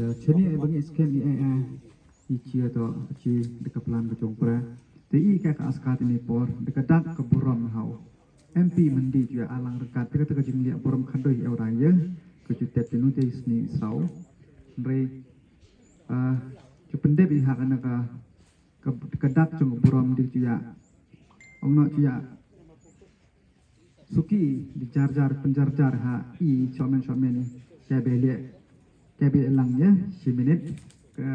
Chini bagi skem chia to chi dekat pelan ke Jongpra. Ti ka askat ini por dekat dak ke Borom hau. MP mendi juga alang rekat dekat jinglia Borom khandoi au raya ke jutet tinu te sni sau. Re pendep ihak ana ke dak jong Borom di juga. Ongno juga suki di jar penjar ha I chomen kabe elangnya si minit ke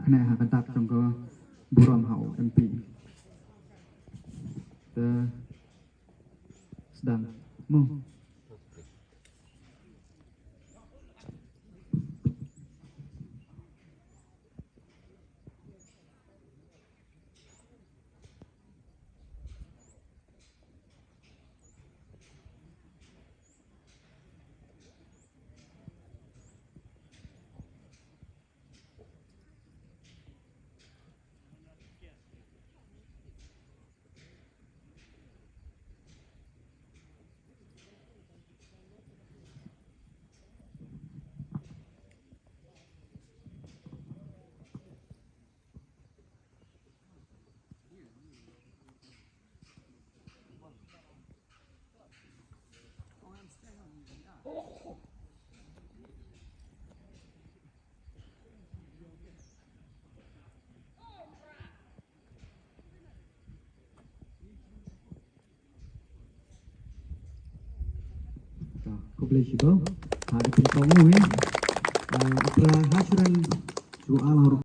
kena kedak jong ke Borom hau MP. Sedang mu kau boleh sih bau. Ada pun kau mui. Upra hasuran jual